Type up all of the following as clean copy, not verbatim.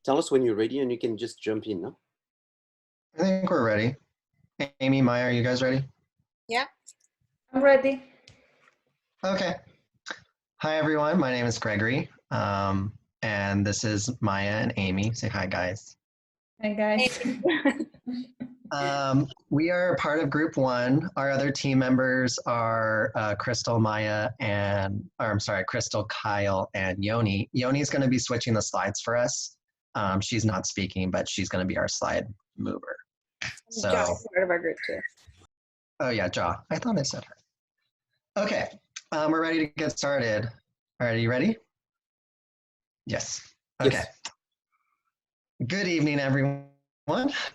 Tell us when you're ready and you can just jump in, no? I think we're ready. Aimee, Maja, are you guys ready? Yeah. I'm ready. Okay. Hi, everyone. My name is Gregory, and this is Maja and Aimee. Say hi, guys. Hi, guys. We are part of Group 1. Our other team members are Crystal, Maja, Crystal, Kyle, and Yoni. Yoni is going to be switching the slides for us. She's not speaking, but she's going to be our slide mover. So, John's part of our group too. Oh yeah, Ja. I thought I said her. Okay, we're ready to get started. Are you ready? Yes. Okay. Yes. Good evening, everyone.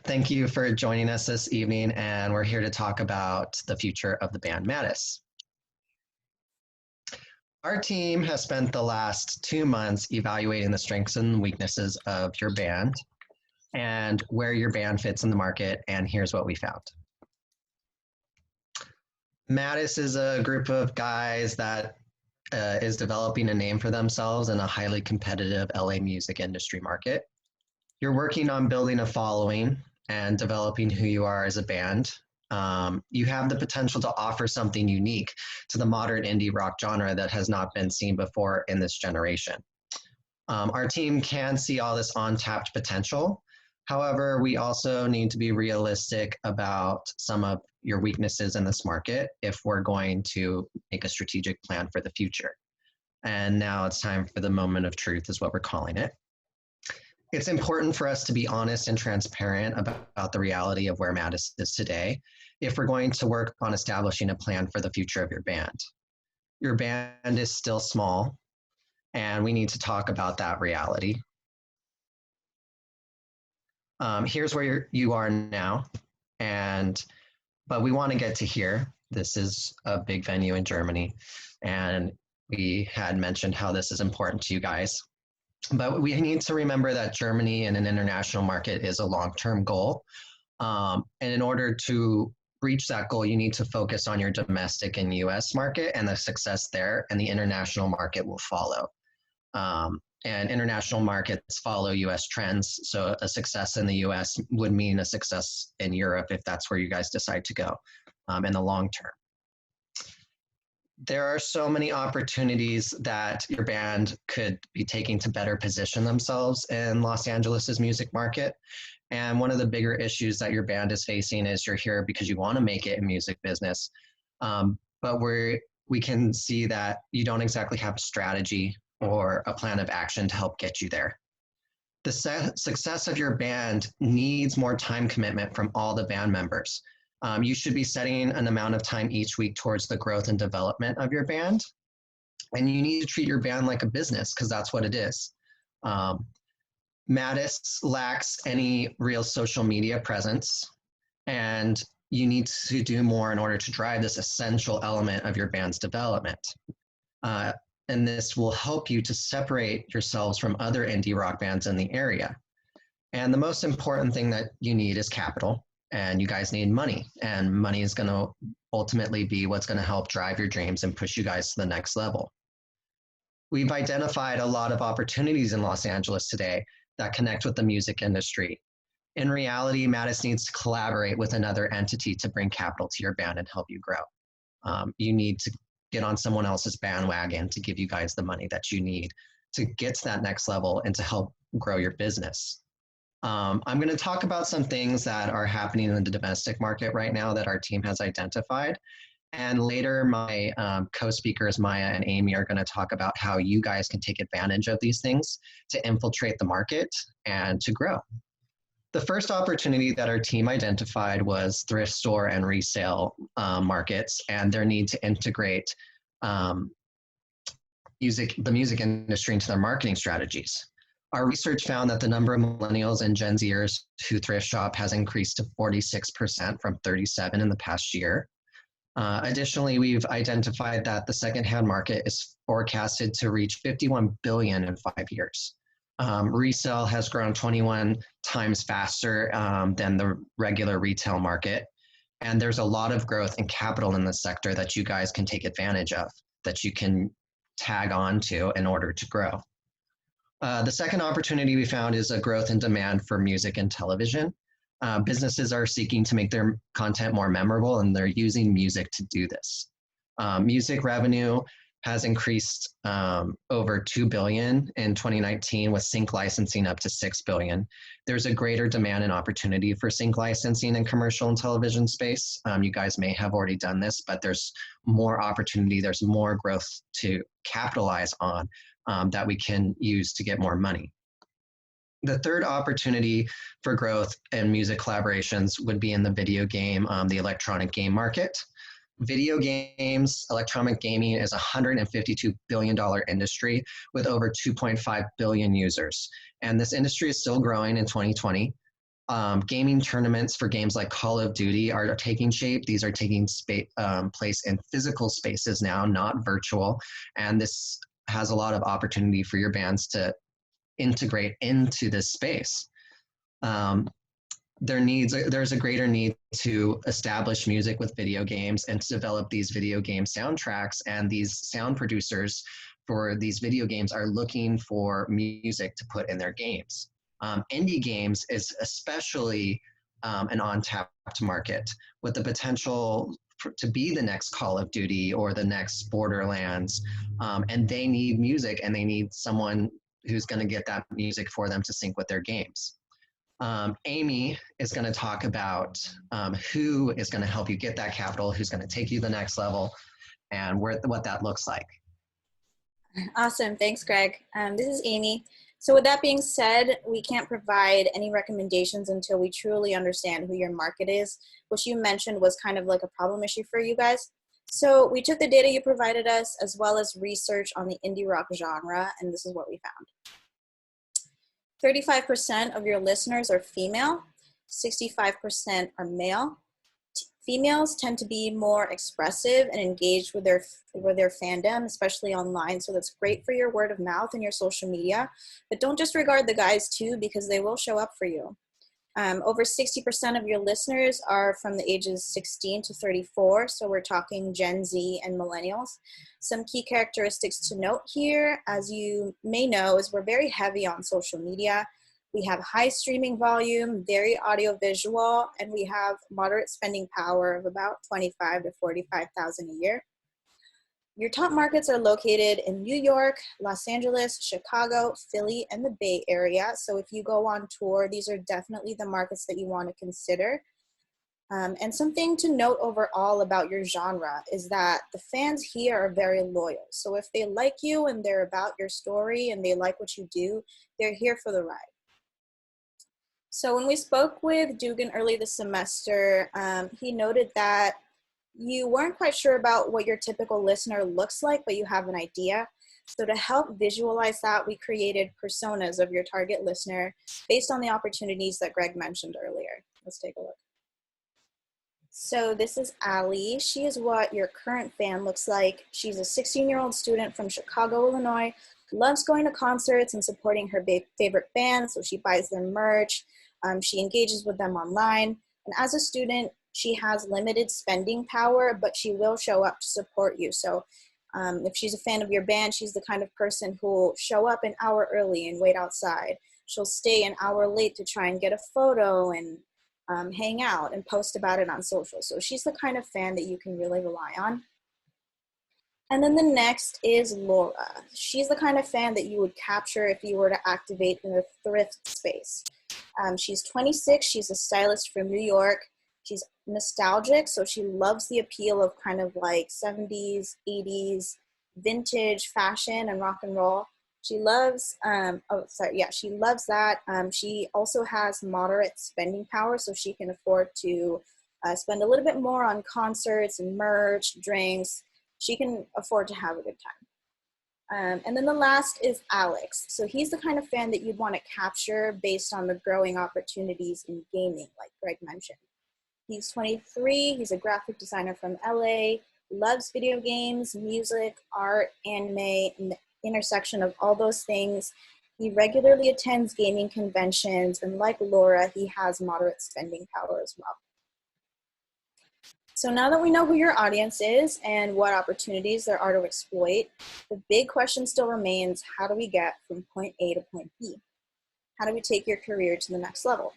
Thank you for joining us this evening, and we're here to talk about the future of the band Madus. Our team has spent the last 2 months evaluating the strengths and weaknesses of your band and where your band fits in the market, and here's what we found. Madus is a group of guys that is developing a name for themselves in a highly competitive LA music industry market. You're working on building a following and developing who you are as a band. You have the potential to offer something unique to the modern indie rock genre that has not been seen before in this generation. Our team can see all this untapped potential. However, we also need to be realistic about some of your weaknesses in this market if we're going to make a strategic plan for the future. And now it's time for the moment of truth, is what we're calling it. It's important for us to be honest and transparent about the reality of where Madus is today if we're going to work on establishing a plan for the future of your band. Your band is still small, and we need to talk about that reality. Here's where you are now, but we want to get to here. This is a big venue in Germany, and we had mentioned how this is important to you guys. But we need to remember that Germany in an international market is a long-term goal. And in order to reach that goal, you need to focus on your domestic and US market and the success there, and the international market will follow. And international markets follow US trends. So a success in the US would mean a success in Europe if that's where you guys decide to go in the long term. There are so many opportunities that your band could be taking to better position themselves in Los Angeles's music market. And one of the bigger issues that your band is facing is you're here because you want to make it in music business. But we can see that you don't exactly have a strategy or a plan of action to help get you there. The success of your band needs more time commitment from all the band members. You should be setting an amount of time each week towards the growth and development of your band. And you need to treat your band like a business, because that's what it is. Madus lacks any real social media presence, and you need to do more in order to drive this essential element of your band's development. And this will help you to separate yourselves from other indie rock bands in the area. And the most important thing that you need is capital, and you guys need money. And money is going to ultimately be what's going to help drive your dreams and push you guys to the next level. We've identified a lot of opportunities in Los Angeles today that connect with the music industry. In reality, Madus needs to collaborate with another entity to bring capital to your band and help you grow. You need to get on someone else's bandwagon to give you guys the money that you need to get to that next level and to help grow your business. I'm going to talk about some things that are happening in the domestic market right now that our team has identified. And later, my co-speakers, Maja and Aimee, are going to talk about how you guys can take advantage of these things to infiltrate the market and to grow. The first opportunity that our team identified was thrift store and resale markets and their need to integrate the music industry into their marketing strategies. Our research found that the number of millennials and Gen Zers who thrift shop has increased to 46% from 37% in the past year. Additionally, we've identified that the secondhand market is forecasted to reach $51 billion in 5 years. Resale has grown 21 times faster than the regular retail market. And there's a lot of growth and capital in the sector that you guys can take advantage of, that you can tag on to in order to grow. The second opportunity we found is a growth in demand for music and television. Businesses are seeking to make their content more memorable, and they're using music to do this. Music revenue has increased over $2 billion in 2019, with sync licensing up to $6 billion. There's a greater demand and opportunity for sync licensing in commercial and television space. You guys may have already done this, but there's more opportunity, there's more growth to capitalize on that we can use to get more money. The third opportunity for growth and music collaborations would be in the video game, the electronic game market. Video games, electronic gaming is a $152 billion industry with over 2.5 billion users. And this industry is still growing in 2020. Gaming tournaments for games like Call of Duty are taking shape. These are taking place in physical spaces now, not virtual. And this has a lot of opportunity for your bands to integrate into this space. There's a greater need to establish music with video games and to develop these video game soundtracks, and these sound producers for these video games are looking for music to put in their games. Indie games is especially an untapped market with the potential to be the next Call of Duty or the next Borderlands, and they need music, and they need someone who's going to get that music for them to sync with their games. Aimee is going to talk about who is going to help you get that capital, who's going to take you to the next level, and what that looks like. Awesome. Thanks, Greg. This is Aimee. So with that being said, we can't provide any recommendations until we truly understand who your market is, which you mentioned was kind of like a problem issue for you guys. So we took the data you provided us as well as research on the indie rock genre, and this is what we found. 35% of your listeners are female, 65% are male. Females tend to be more expressive and engaged with their fandom, especially online. So that's great for your word of mouth and your social media. But don't disregard the guys too, because they will show up for you. Over 60% of your listeners are from the ages 16 to 34. So we're talking Gen Z and millennials. Some key characteristics to note here, as you may know, is we're very heavy on social media. We have high streaming volume, very audio-visual, and we have moderate spending power of about $25,000 to $45,000 a year. Your top markets are located in New York, Los Angeles, Chicago, Philly, and the Bay Area. So if you go on tour, these are definitely the markets that you want to consider. And something to note overall about your genre is that the fans here are very loyal. So if they like you and they're about your story and they like what you do, they're here for the ride. So when we spoke with Dugan early this semester, he noted that you weren't quite sure about what your typical listener looks like, but you have an idea. So to help visualize that, we created personas of your target listener based on the opportunities that Greg mentioned earlier. Let's take a look. So this is Allie. She is what your current fan looks like. She's a 16-year-old student from Chicago, Illinois, loves going to concerts and supporting her favorite bands, so she buys their merch. She engages with them online. And as a student, she has limited spending power, but she will show up to support you. So if she's a fan of your band, she's the kind of person who will show up an hour early and wait outside. She'll stay an hour late to try and get a photo and hang out and post about it on social. So she's the kind of fan that you can really rely on. And then the next is Laura. She's the kind of fan that you would capture if you were to activate in a thrift space. She's 26, she's a stylist from New York. She's nostalgic, so she loves the appeal of kind of like 70s, 80s, vintage fashion and rock and roll. She loves, she loves that. She also has moderate spending power, so she can afford to spend a little bit more on concerts and merch, drinks. She can afford to have a good time. And then the last is Alex. So he's the kind of fan that you'd want to capture based on the growing opportunities in gaming, like Greg mentioned. He's 23, he's a graphic designer from LA, loves video games, music, art, anime, and the intersection of all those things. He regularly attends gaming conventions, and like Laura, he has moderate spending power as well. So now that we know who your audience is and what opportunities there are to exploit, the big question still remains, how do we get from point A to point B? How do we take your career to the next level?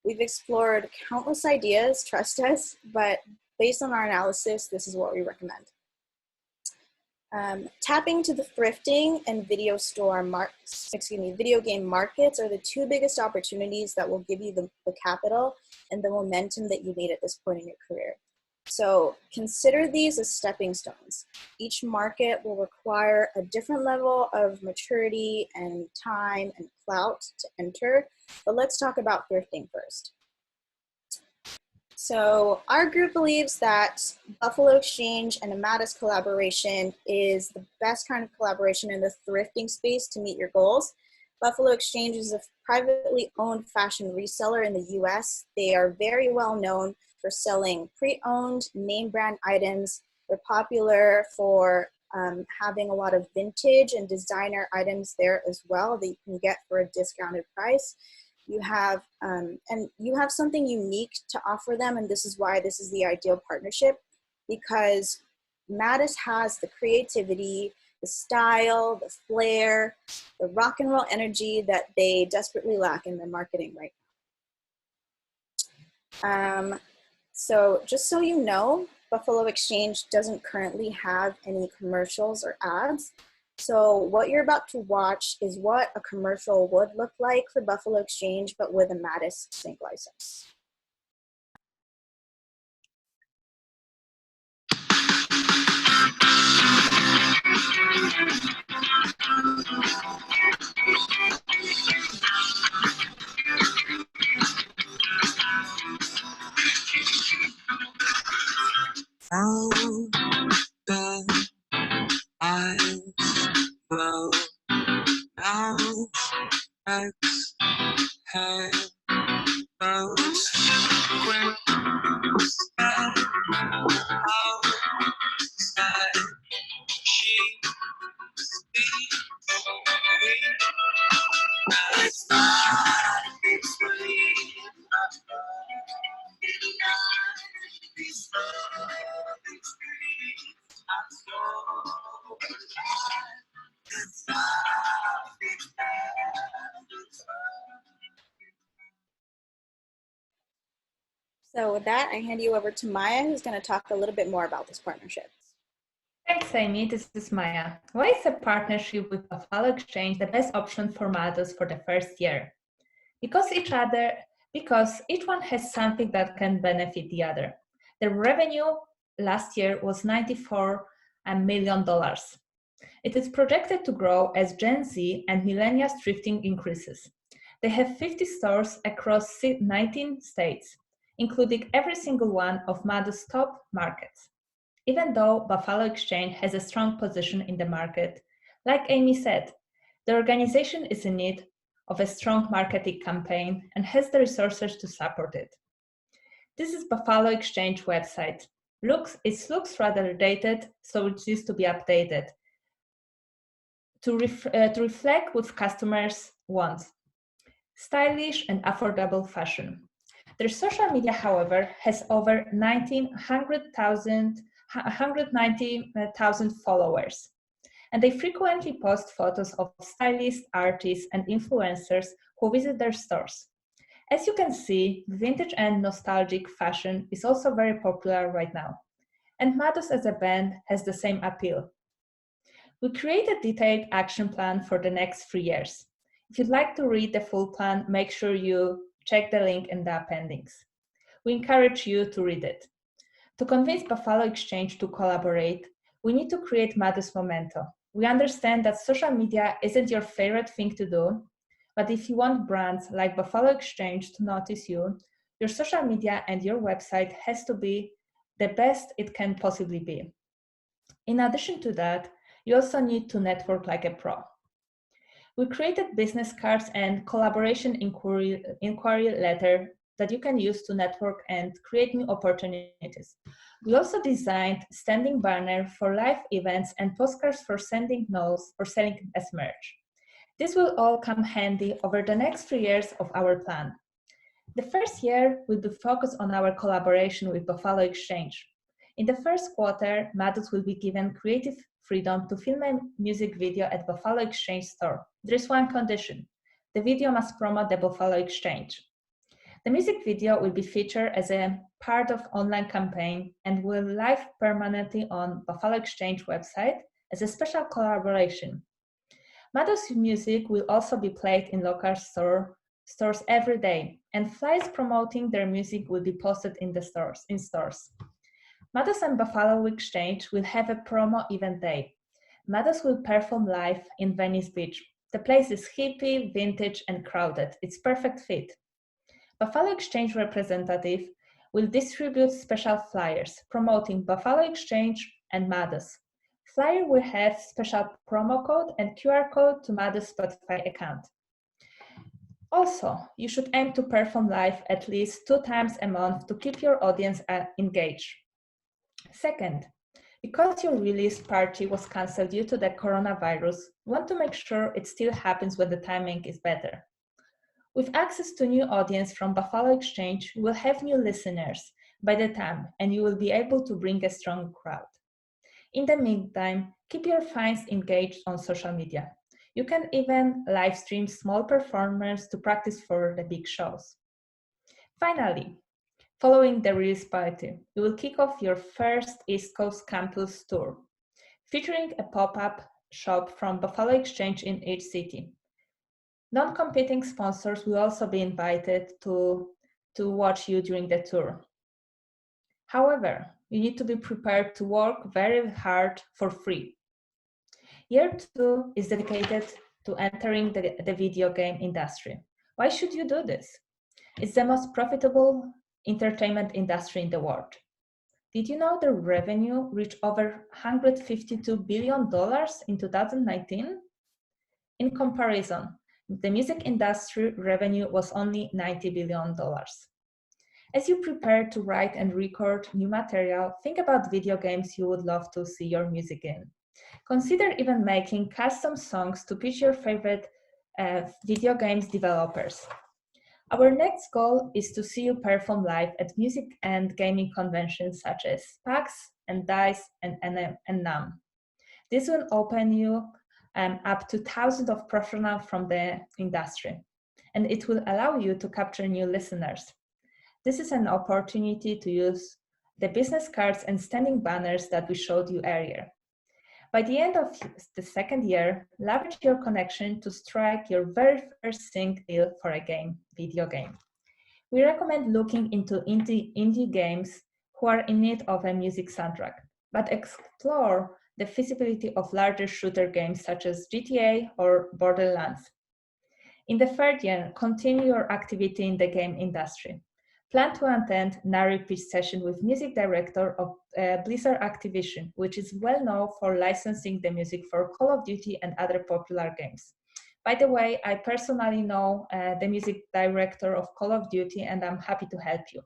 We've explored countless ideas, trust us, but based on our analysis, this is what we recommend. Tapping to the thrifting and video game markets are the two biggest opportunities that will give you the capital and the momentum that you need at this point in your career. So consider these as stepping stones. Each market will require a different level of maturity and time and clout to enter, but let's talk about thrifting first. So our group believes that Buffalo Exchange and a Madus collaboration is the best kind of collaboration in the thrifting space to meet your goals. Buffalo Exchange is a privately owned fashion reseller in the US. They are very well known for selling pre-owned name brand items. They're popular for having a lot of vintage and designer items there as well that you can get for a discounted price. You have something unique to offer them, and this is why this is the ideal partnership, because Madus has the creativity, the style, the flair, the rock and roll energy that they desperately lack in their marketing right now. So just so you know, Buffalo Exchange doesn't currently have any commercials or ads. So what you're about to watch is what a commercial would look like for Buffalo Exchange, but with a Madus sync license. So with that, I hand you over to Maja, who's going to talk a little bit more about this partnership. Thanks, Aimee. This is Maja. Why is a partnership with Buffalo Exchange the best option for Madus for the first year? Because each one has something that can benefit the other. The revenue last year was $94 million. It is projected to grow as Gen Z and millennials thrifting increases. They have 50 stores across 19 states, including every single one of Madus' top markets. Even though Buffalo Exchange has a strong position in the market, like Aimee said, the organization is in need of a strong marketing campaign and has the resources to support it. This is Buffalo Exchange website. It looks rather dated, so it needs to be updated to reflect what customers want: stylish and affordable fashion. Their social media, however, has over 190,000 followers, and they frequently post photos of stylists, artists, and influencers who visit their stores. As you can see, vintage and nostalgic fashion is also very popular right now, and Madus as a band has the same appeal. We created a detailed action plan for the next 3 years. If you'd like to read the full plan, make sure you check the link in the appendix. We encourage you to read it. To convince Buffalo Exchange to collaborate, we need to create Madus momentum. We understand that social media isn't your favorite thing to do, but if you want brands like Buffalo Exchange to notice you, your social media and your website has to be the best it can possibly be. In addition to that, you also need to network like a pro. We created business cards and collaboration inquiry letter that you can use to network and create new opportunities. We also designed standing banner for live events and postcards for sending notes or selling as merch. This will all come handy over the next 3 years of our plan. The first year will be focused on our collaboration with Buffalo Exchange. In the first quarter, Madus will be given creative freedom to film a music video at Buffalo Exchange store. There is one condition. The video must promote the Buffalo Exchange. The music video will be featured as a part of online campaign and will live permanently on Buffalo Exchange website as a special collaboration. Madus music will also be played in local stores every day, and flyers promoting their music will be posted in the stores. Madus and Buffalo Exchange will have a promo event day. Madus will perform live in Venice Beach. The place is hippie, vintage, and crowded. It's perfect fit. Buffalo Exchange representative will distribute special flyers promoting Buffalo Exchange and Madus. Flyer will have special promo code and QR code to Madus Spotify account. Also, you should aim to perform live at least 2 times a month to keep your audience engaged. Second, because your release party was cancelled due to the coronavirus, we want to make sure it still happens when the timing is better. With access to new audience from Buffalo Exchange, you will have new listeners by the time, and you will be able to bring a strong crowd. In the meantime, keep your fans engaged on social media. You can even live stream small performers to practice for the big shows. Finally, following the release party, you will kick off your first East Coast campus tour, featuring a pop-up shop from Buffalo Exchange in each city. Non-competing sponsors will also be invited to watch you during the tour. However, you need to be prepared to work very hard for free. Year 2 is dedicated to entering the video game industry. Why should you do this? It's the most profitable entertainment industry in the world. Did you know the revenue reached over $152 billion in 2019? In comparison, the music industry revenue was only $90 billion. As you prepare to write and record new material, think about video games you would love to see your music in. Consider even making custom songs to pitch your favorite video games developers. Our next goal is to see you perform live at music and gaming conventions such as PAX and DICE and NAMM. This will open you up to thousands of professionals from the industry, and it will allow you to capture new listeners. This is an opportunity to use the business cards and standing banners that we showed you earlier. By the end of the second year, leverage your connection to strike your very first sync deal for a video game. We recommend looking into indie games who are in need of a music soundtrack, but explore the feasibility of larger shooter games such as GTA or Borderlands. In the third year, continue your activity in the game industry. Plan to attend NARI pitch session with music director of Blizzard Activision, which is well known for licensing the music for Call of Duty and other popular games. By the way, I personally know the music director of Call of Duty, and I'm happy to help you.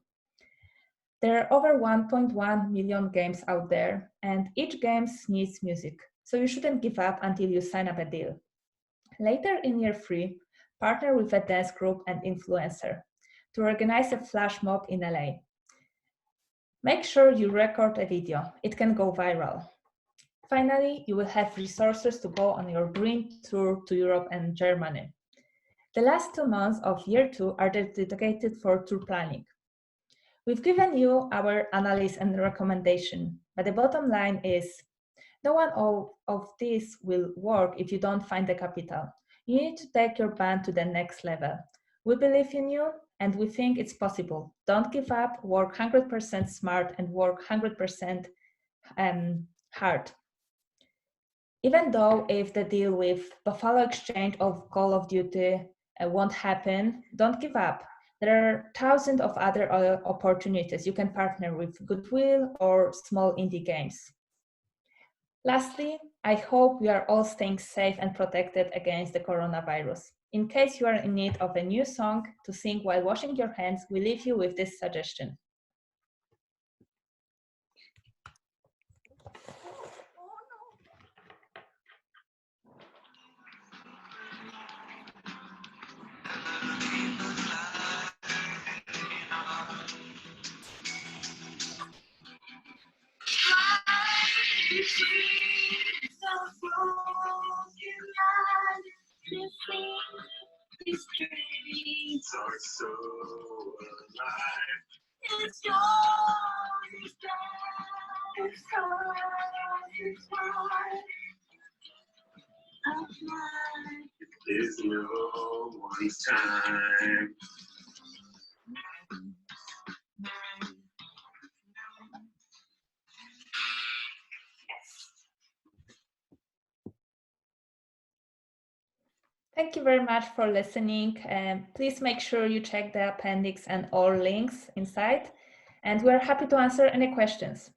There are over 1.1 million games out there, and each game needs music, so you shouldn't give up until you sign up a deal. Later in year 3, partner with a dance group and influencer to organize a flash mob in LA. Make sure you record a video. It can go viral. Finally, you will have resources to go on your dream tour to Europe and Germany. The last 2 months of year 2 are dedicated for tour planning. We've given you our analysis and recommendation, but the bottom line is, no one of this will work if you don't find the capital. You need to take your band to the next level. We believe in you, and we think it's possible. Don't give up, work 100% smart, and work 100% hard. Even though if the deal with Buffalo Exchange of Call of Duty won't happen, don't give up. There are thousands of other opportunities. You can partner with Goodwill or small indie games. Lastly, I hope we are all staying safe and protected against the coronavirus. In case you are in need of a new song to sing while washing your hands, we leave you with this suggestion. These streets are so alive. It's yours, it's theirs, it's ours, it's mine. Of mine. There's no one's time. Thank you very much for listening. Please make sure you check the appendix and all links inside. And we're happy to answer any questions.